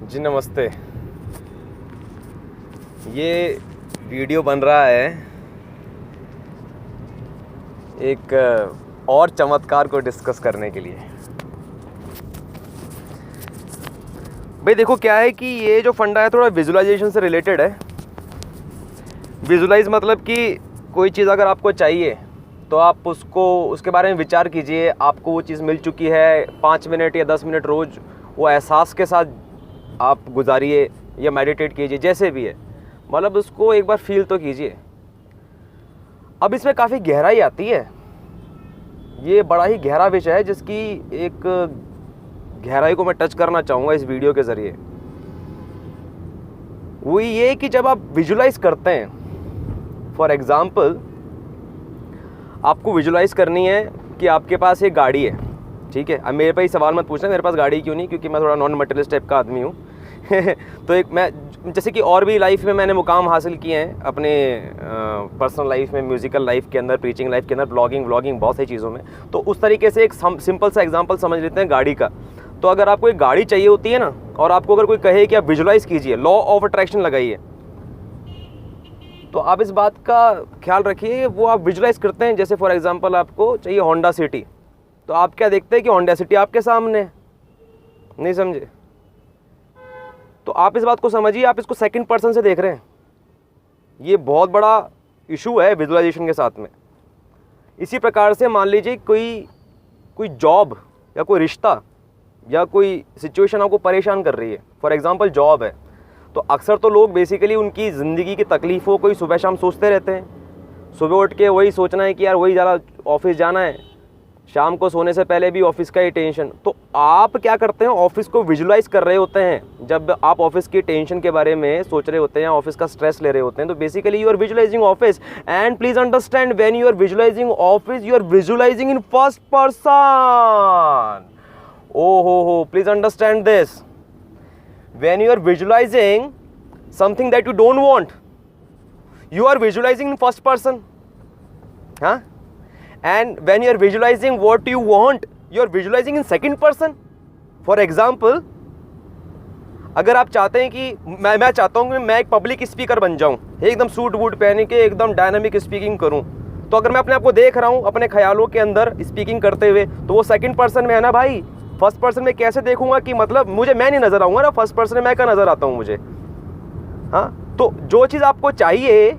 जी नमस्ते। ये वीडियो बन रहा है एक और चमत्कार को डिस्कस करने के लिए। भाई देखो क्या है कि ये जो फंडा है थोड़ा विजुअलाइजेशन से रिलेटेड है। विजुअलाइज मतलब कि कोई चीज़ अगर आपको चाहिए तो आप उसके बारे में विचार कीजिए। आपको वो चीज़ मिल चुकी है, 5 मिनट या 10 मिनट रोज़ वो एहसास के साथ आप गुजारिए या मेडिटेट कीजिए, जैसे भी है, मतलब उसको एक बार फील तो कीजिए। अब इसमें काफ़ी गहराई आती है। ये बड़ा ही गहरा विषय है जिसकी एक गहराई को मैं टच करना चाहूँगा इस वीडियो के ज़रिए। वो ये कि जब आप विजुलाइज करते हैं, फॉर एग्ज़ाम्पल आपको विजुलाइज करनी है कि आपके पास एक गाड़ी है, ठीक है। अब मेरे पे ही सवाल मत पूछना मेरे पास गाड़ी क्यों नहीं, क्योंकि मैं थोड़ा नॉन मटेरियलिस्ट टाइप का आदमी हूँ। तो एक मैं जैसे कि और भी लाइफ में मैंने मुकाम हासिल किए हैं अपने पर्सनल लाइफ में, म्यूज़िकल लाइफ के अंदर, प्रीचिंग लाइफ के अंदर, ब्लॉगिंग बहुत सारी चीज़ों में। तो उस तरीके से एक सिंपल सा एग्जांपल समझ लेते हैं गाड़ी का। तो अगर आपको एक गाड़ी चाहिए होती है ना, और आपको अगर कोई कहे कि आप विजुलाइज़ कीजिए, लॉ ऑफ अट्रैक्शन लगाइए, तो आप इस बात का ख्याल रखिए वो आप विजुलाइज करते हैं। जैसे फॉर एग्जांपल आपको चाहिए होंडा सिटी, तो आप क्या देखते हैं कि होंडा सिटी आपके सामने है, नहीं समझे? तो आप इस बात को समझिए, आप इसको सेकंड पर्सन से देख रहे हैं। ये बहुत बड़ा इशू है विजुअलाइजेशन के साथ में। इसी प्रकार से मान लीजिए कोई जॉब या कोई रिश्ता या कोई सिचुएशन आपको परेशान कर रही है। फॉर एग्जांपल जॉब है, तो अक्सर तो लोग बेसिकली उनकी ज़िंदगी की तकलीफ़ों को ही सुबह शाम सोचते रहते हैं। सुबह उठ के वही सोचना है कि यार वही ज़्यादा ऑफिस जाना है, शाम को सोने से पहले भी ऑफिस का ही टेंशन। तो आप क्या करते हैं, ऑफिस को विजुलाइज कर रहे होते हैं। जब आप ऑफिस की टेंशन के बारे में सोच रहे होते हैं, ऑफिस का स्ट्रेस ले रहे होते हैं, तो basically you are visualising office. And please understand, when you are visualising office you are visualising in first person. ओ हो, please understand this. When you are visualizing something that you don't want, you are visualizing in first person, huh? And when you are visualizing what you want, you are visualizing in second person. For example, अगर आप चाहते हैं कि मैं चाहता हूँ कि मैं एक पब्लिक स्पीकर बन जाऊँ, एकदम सूट वूट पहन के एकदम डायनामिक स्पीकिंग करूँ, तो अगर मैं अपने आप को देख रहा हूँ अपने ख्यालों के अंदर स्पीकिंग करते हुए, तो वो सेकंड पर्सन में है ना भाई। फर्स्ट पर्सन में कैसे देखूंगा कि मतलब मुझे मैं नहीं नज़र आऊँगा ना, फर्स्ट पर्सन में मैं क्या नज़र आता हूँ मुझे, हाँ। तो जो चीज़ आपको चाहिए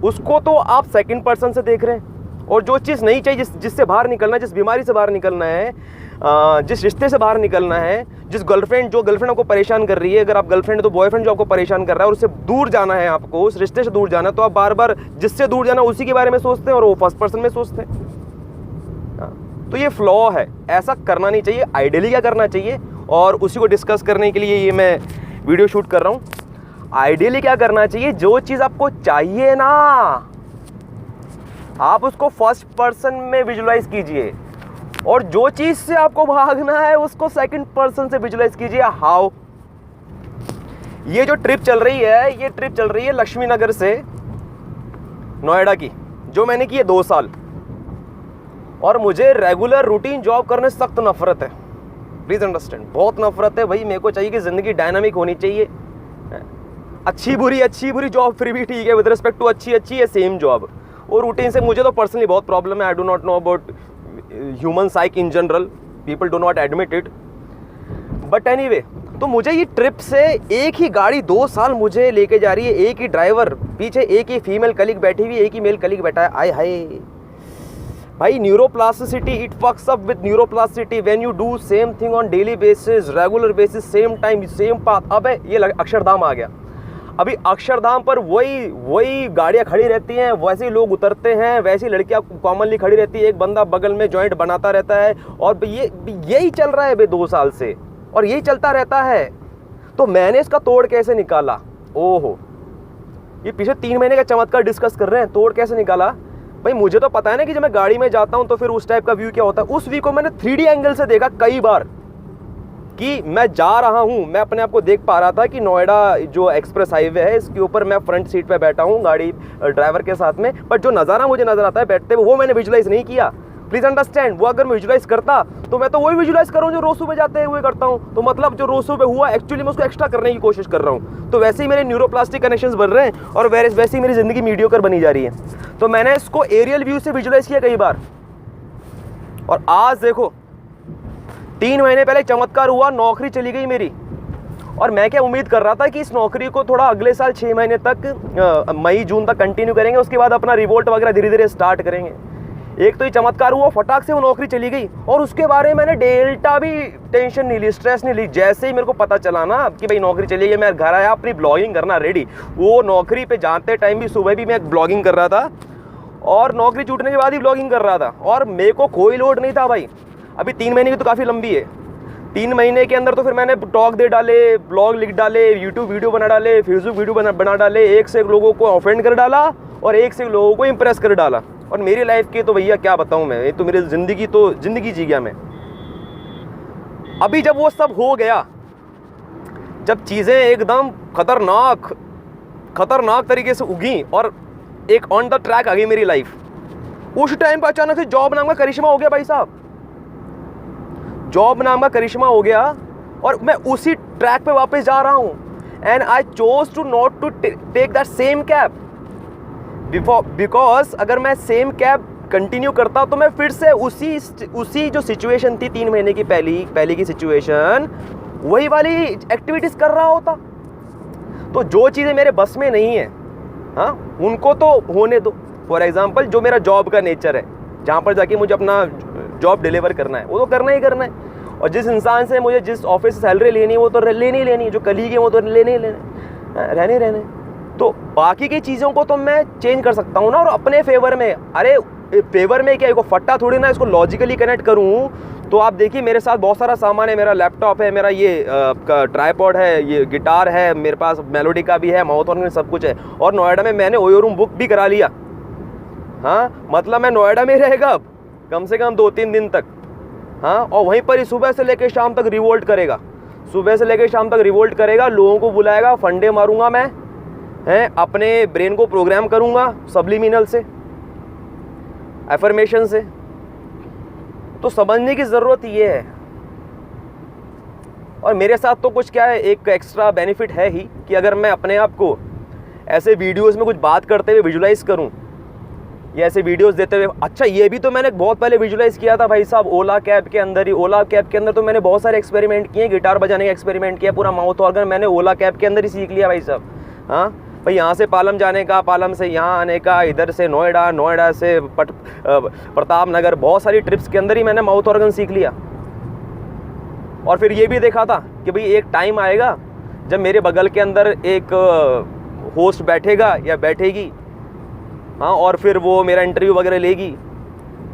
उसको तो आप सेकंड पर्सन से देख रहे हैं, और जो चीज़ नहीं चाहिए, जिससे बाहर निकलना है, जिस बीमारी से बाहर निकलना है, जिस रिश्ते से बाहर निकलना है, जो गर्लफ्रेंड आपको परेशान कर रही है, अगर आप गर्लफ्रेंड है तो बॉयफ्रेंड जो आपको परेशान कर रहा है और उससे दूर जाना है, आपको उस रिश्ते से दूर जाना है, तो आप बार बार जिससे दूर जाना उसी के बारे में सोचते हैं और वो फर्स्ट पर्सन में सोचते हैं। तो ये फ्लॉ है, ऐसा करना नहीं चाहिए। आइडियली क्या करना चाहिए, और उसी को डिस्कस करने के लिए ये मैं वीडियो शूट कर रहा हूँ। आइडियली क्या करना चाहिए, जो चीज़ आपको चाहिए ना, आप उसको फर्स्ट पर्सन में विजुलाइज कीजिए, और जो चीज़ से आपको भागना है उसको सेकंड पर्सन से विजुलाइज कीजिए। हाउ? ये जो ट्रिप चल रही है, ये ट्रिप चल रही है लक्ष्मी नगर से नोएडा की, जो मैंने की है 2 साल, और मुझे रेगुलर रूटीन जॉब करने से सख्त नफरत है। प्लीज़ अंडरस्टैंड, बहुत नफरत है भाई। मेरे को चाहिए कि ज़िंदगी डायनामिक होनी चाहिए। अच्छी बुरी जॉब फिर भी ठीक है, विद रिस्पेक्ट टू अच्छी है सेम जॉब। और रूटीन से मुझे तो पर्सनली बहुत प्रॉब्लम है। I do not know about human psych in general, people do not admit it, but anyway. तो मुझे ये ट्रिप से एक ही गाड़ी 2 साल मुझे लेके जा रही है, एक ही ड्राइवर, पीछे एक ही फीमेल कलीग बैठी हुई, एक ही मेल कलीग बैठा है। आय हाय भाई, न्यूरोप्लास्टिसिटी, इट फक्स up with neuroplasticity when you do same thing on daily basis, regular basis, same time same path. अबे ये अक्षरधाम आ गया। अभी अक्षरधाम पर वही गाड़ियाँ खड़ी रहती हैं, वैसे ही लोग उतरते हैं, वैसी लड़कियाँ कॉमनली खड़ी रहती है, एक बंदा बगल में जॉइंट बनाता रहता है, और यही चल रहा है 2 साल से, और यही चलता रहता है। तो मैंने इसका तोड़ कैसे निकाला? ओहो, ये पिछले 3 महीने का चमत्कार डिस्कस कर रहे हैं, तोड़ कैसे निकाला भाई? मुझे तो पता है ना कि जब मैं गाड़ी में जाता हूं तो फिर उस टाइप का व्यू क्या होता है। उस व्यू को मैंने 3D एंगल से देखा कई बार, कि मैं जा रहा हूं, मैं अपने आप को देख पा रहा था कि नोएडा जो एक्सप्रेस हाईवे है, इसके ऊपर मैं फ्रंट सीट पे बैठा हूं गाड़ी ड्राइवर के साथ में, बट जो नज़ारा मुझे नज़र आता है बैठते हुए, वो मैंने विजुलाइज नहीं किया। Please understand. वो अगर मैं विजुलाइज करता तो मैं तो वही विजुलाइज कर रहा हूँ जो रोज सुबह जाते हुए करता हूँ। तो मतलब जो रोज सुबह हुआ एक्चुअली मैं उसको एक्स्ट्रा करने की कोशिश कर रहा हूँ। तो वैसे ही मेरे न्यूरोप्लास्टिक कनेक्शंस बन रहे हैं और वैसे ही मेरी जिंदगी मीडियोकर बनी जा रही है। तो मैंने इसको एरियल व्यू से विजुलाइज किया कई बार। और आज देखो 3 महीने पहले चमत्कार हुआ, नौकरी चली गई मेरी। और मैं क्या उम्मीद कर रहा था कि इस नौकरी को थोड़ा अगले साल 6 महीने तक मई जून तक कंटिन्यू करेंगे, उसके बाद अपना रिवोल्ट वगैरह धीरे धीरे स्टार्ट करेंगे। एक तो ये चमत्कार हुआ, फटाक से वो नौकरी चली गई और उसके बारे में मैंने डेल्टा भी टेंशन नहीं ली, स्ट्रेस नहीं ली। जैसे ही मेरे को पता चला ना कि भाई नौकरी चली गई, मैं घर आया अपनी ब्लॉगिंग करना रेडी। वो नौकरी पे जाते टाइम भी सुबह भी मैं ब्लॉगिंग कर रहा था और नौकरी छूटने के बाद ही ब्लॉगिंग कर रहा था। और मेरे को कोई लोड नहीं था भाई। अभी 3 महीने की तो काफ़ी लंबी है। 3 महीने के अंदर तो फिर मैंने टॉक दे डाले, ब्लॉग लिख डाले, यूट्यूब वीडियो बना डाले, फेसबुक वीडियो बना डाले, एक से एक लोगों को ऑफेंड कर डाला और एक से एक लोगों को इम्प्रेस कर डाला। और मेरी लाइफ की तो भैया क्या बताऊं मैं, ये तो मेरी ज़िंदगी जी गया मैं। अभी जब वो सब हो गया, जब चीज़ें एकदम खतरनाक तरीके से उगी और एक ऑन द ट्रैक आ गई मेरी लाइफ, उस टाइम पर अचानक से जॉब नाम का करिश्मा हो गया भाई साहब। जॉब नाम का करिश्मा हो गया और मैं उसी ट्रैक पे वापस जा रहा हूँ। And I chose to not to take that same cab because अगर मैं सेम कैब कंटिन्यू करता तो मैं फिर से उसी जो सिचुएशन थी 3 महीने की पहले की सिचुएशन, वही वाली एक्टिविटीज़ कर रहा होता। तो जो चीज़ें मेरे बस में नहीं है, हाँ, उनको तो होने दो। फॉर एग्जाम्पल जो मेरा जॉब का नेचर है, जहाँ पर जाके मुझे अपना जॉब डिलीवर करना है, वो तो करना ही करना है। और जिस इंसान से मुझे जिस ऑफिस से सैलरी लेनी है वो तो लेनी ही लेनी है, जो कलीग है वो तो लेने ही लेने, रहने। तो बाकी की चीज़ों को तो मैं चेंज कर सकता हूँ ना, और अपने फेवर में। अरे फेवर में क्या, इसको फट्टा थोड़ी ना, इसको लॉजिकली कनेक्ट करूँ। तो आप देखिए मेरे साथ बहुत सारा सामान है, मेरा लैपटॉप है, मेरा ये ट्राइपॉड है, ये गिटार है, मेरे पास मेलोडी का भी है, माउथ ऑर्गन सब कुछ है। और नोएडा में मैंने ओयो रूम बुक भी करा लिया। हाँ, मतलब मैं नोएडा में रहेगा अब कम से कम 2-3 दिन तक। हाँ, और वहीं पर ही सुबह से लेकर शाम तक रिवोल्ट करेगा, लोगों को बुलाएगा, फंडे मारूंगा मैं, हैं, अपने ब्रेन को प्रोग्राम करूंगा सब्लिमिनल से, एफर्मेशन से। तो समझने की ज़रूरत ये है। और मेरे साथ तो कुछ क्या है, एक एक्स्ट्रा बेनिफिट है ही कि अगर मैं अपने आप को ऐसे वीडियोस में कुछ बात करते हुए विजुलाइज करूं, या ऐसे वीडियोस देते हुए, अच्छा ये भी तो मैंने बहुत पहले विजुलाइज किया था भाई साहब, ओला कैब के अंदर तो मैंने बहुत सारे एक्सपेरिमेंट किए, गिटार बजाने का एक्सपेरिमेंट किया, पूरा माउथ ऑर्गन मैंने ओला कैब के अंदर ही सीख लिया भाई साहब। हाँ भाई, यहाँ से पालम जाने का, पालम से यहाँ आने का, इधर से नोएडा से प्रताप नगर, बहुत सारी ट्रिप्स के अंदर ही मैंने माउथ ऑर्गन सीख लिया। और फिर ये भी देखा था कि भाई एक टाइम आएगा जब मेरे बगल के अंदर एक होस्ट बैठेगा या बैठेगी, हाँ, और फिर वो मेरा इंटरव्यू वगैरह लेगी।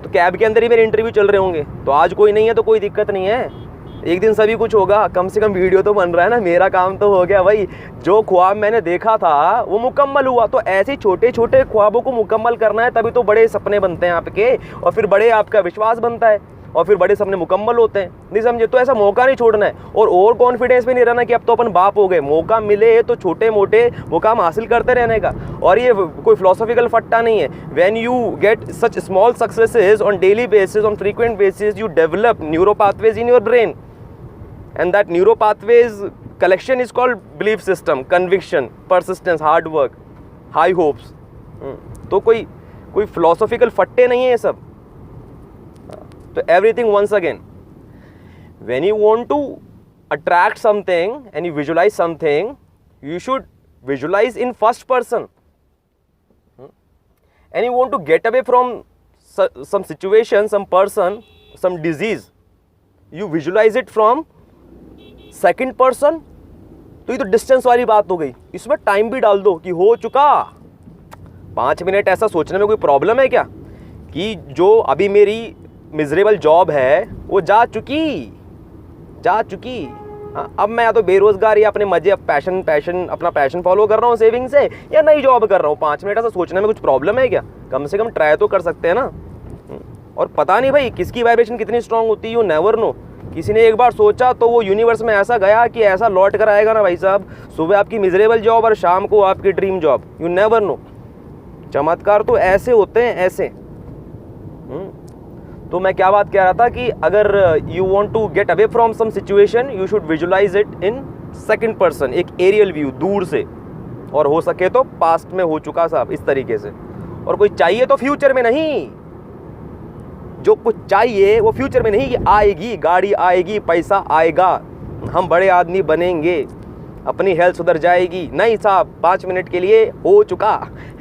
तो कैब के अंदर ही मेरे इंटरव्यू चल रहे होंगे। तो आज कोई नहीं है तो कोई दिक्कत नहीं है, एक दिन सभी कुछ होगा, कम से कम वीडियो तो बन रहा है ना, मेरा काम तो हो गया भाई। जो ख्वाब मैंने देखा था वो मुकम्मल हुआ। तो ऐसे छोटे छोटे ख्वाबों को मुकम्मल करना है, तभी तो बड़े सपने बनते हैं आपके, और फिर बड़े आपका विश्वास बनता है, और फिर बड़े सपने मुकम्मल होते हैं। नहीं समझे? तो ऐसा मौका नहीं छोड़ना है, और ओवर कॉन्फिडेंस में नहीं रहना कि अब तो अपन बाप हो गए। मौका मिले तो छोटे मोटे मुकाम हासिल करते रहने का। और ये कोई फिलोसॉफिकल फट्टा नहीं है। When you get such small successes on daily basis, on frequent basis, you develop neuro pathways in your brain, and that neuro pathways collection is called belief system, conviction, persistence, hard work, high hopes. तो कोई philosophical फट्टे नहीं है ये सब। तो everything once again, when you want to attract something and you visualize something, you should visualize in first person. And you want to get away from some situation, some person, some disease, you visualize it from second person. तो ये तो distance वाली बात हो गई। इसमें time भी डाल दो कि हो चुका 5 मिनट। ऐसा सोचने में कोई प्रॉब्लम है क्या कि जो अभी मेरी मिजरेबल जॉब है वो जा चुकी। हाँ, अब मैं या तो बेरोजगार या अपने मजे, अपना पैशन फॉलो कर रहा हूँ सेविंग से, या नई जॉब कर रहा हूँ। 5 मिनट ऐसा सोचने में कुछ प्रॉब्लम है क्या? कम से कम ट्राई तो कर सकते हैं ना। और पता नहीं भाई किसकी वाइब्रेशन कितनी स्ट्रांग होती है, यू नेवर नो। किसी ने एक बार सोचा तो वो यूनिवर्स में ऐसा गया कि ऐसा लौट कर आएगा ना भाई साहब। सुबह आपकी मिजरेबल जॉब और शाम को आपकी dream job, you never know. चमत्कार तो ऐसे होते हैं, ऐसे। तो मैं क्या बात कह रहा था कि अगर you want to get away from some situation, you should visualise it in second person, एक एरियल व्यू दूर से, और हो सके तो पास्ट में हो चुका साहब, इस तरीके से। और कोई चाहिए तो फ्यूचर में नहीं, जो कुछ चाहिए वो फ्यूचर में नहीं, कि आएगी गाड़ी, आएगी पैसा आएगा, हम बड़े आदमी बनेंगे, अपनी हेल्थ सुधर जाएगी, नहीं साहब, 5 मिनट के लिए हो चुका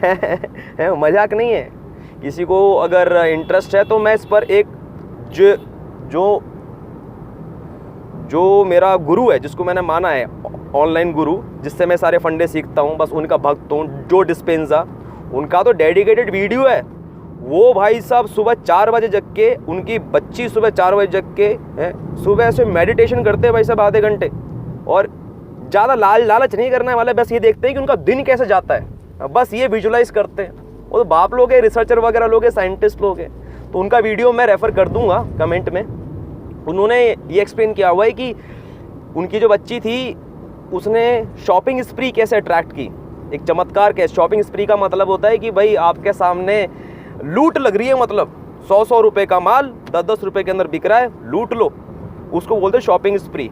है, मजाक नहीं है। किसी को अगर इंटरेस्ट है तो मैं इस पर एक जो मेरा गुरु है, जिसको मैंने माना है ऑनलाइन गुरु, जिससे मैं सारे फंडे सीखता हूँ, बस उनका भक्त हूँ, जो डिस्पेंजा, उनका तो डेडिकेटेड वीडियो है। वो भाई साहब सुबह 4 बजे जग के, उनकी बच्ची सुबह 4 बजे जग के सुबह से मेडिटेशन करते हैं भाई साहब आधे घंटे, और ज़्यादा लालच नहीं करने वाले, बस ये देखते हैं कि उनका दिन कैसे जाता है, बस ये विजुलाइज करते हैं। वो तो बाप लोग हैं, रिसर्चर वगैरह लोग हैं, साइंटिस्ट लोग हैं, तो उनका वीडियो मैं रेफ़र कर दूंगा कमेंट में। उन्होंने ये एक्सप्लेन किया हुआ है कि उनकी जो बच्ची थी उसने शॉपिंग स्प्री कैसे अट्रैक्ट की, एक चमत्कार कैसे। शॉपिंग स्प्री का मतलब होता है कि भाई आपके सामने लूट लग रही है, मतलब 100 रुपए का माल 10 रुपए के अंदर बिक रहा है, लूट लो, उसको बोलते हैं शॉपिंग स्प्री।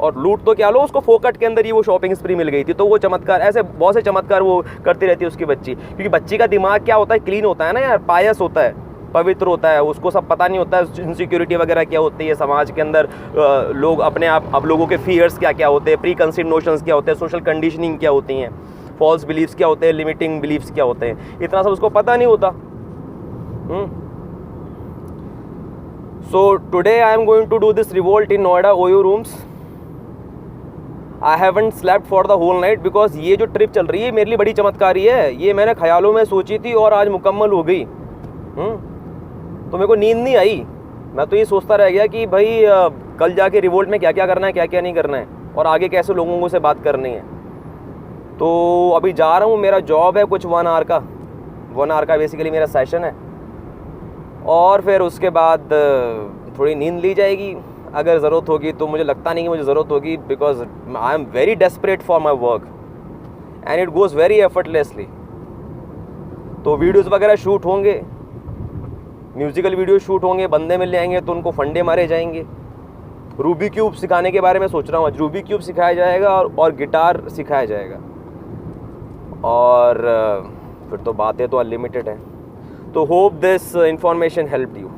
और लूट तो क्या लो, उसको फोकट के अंदर ही वो शॉपिंग स्प्री मिल गई थी। तो वो चमत्कार, ऐसे बहुत से चमत्कार वो करती रहती है उसकी बच्ची, क्योंकि बच्ची का दिमाग क्या होता है, क्लीन होता है ना यार, पायस होता है, पवित्र होता है, उसको सब पता नहीं होता है इनसिक्योरिटी वगैरह क्या होती है समाज के अंदर, लोग अपने आप, अब लोगों के फियर्स क्या क्या होते हैं, प्री कंसीव नोशंस क्या होते हैं, सोशल कंडीशनिंग क्या होती हैं, फॉल्स बिलीव्स क्या होते हैं, लिमिटिंग बिलीव्स क्या होते हैं, इतना सब उसको पता नहीं होता। So today I am going to do this revolt in Noida OYO rooms. I haven't slept for the whole night, because ये जो ट्रिप चल रही है मेरे लिए बड़ी चमत्कारी है। ये मैंने ख्यालों में सोची थी और आज मुकम्मल हो गई। तो मेरे को नींद नहीं आई, मैं तो ये सोचता रह गया कि भाई कल जाके रिवोल्ट में क्या क्या करना है, क्या क्या नहीं करना है, और आगे कैसे लोगों से बात करनी है। तो अभी जा रहा हूँ, मेरा जॉब है कुछ 1 आवर का, 1 आवर का बेसिकली मेरा सेशन है, और फिर उसके बाद थोड़ी नींद ली जाएगी। अगर ज़रूरत होगी तो, मुझे लगता नहीं कि मुझे ज़रूरत होगी, because I am very desperate for my work and it goes very effortlessly. तो वीडियोज़ वगैरह शूट होंगे, म्यूज़िकल वीडियो शूट होंगे, बंदे मिल जाएंगे तो उनको फंडे मारे जाएंगे। रूबी क्यूब सिखाने के बारे में सोच रहा हूँ, रूबी क्यूब सिखाया जाएगा और गिटार सिखाया जाएगा, और फिर तो बातें तो अनलिमिटेड है। तो hope this information helped you.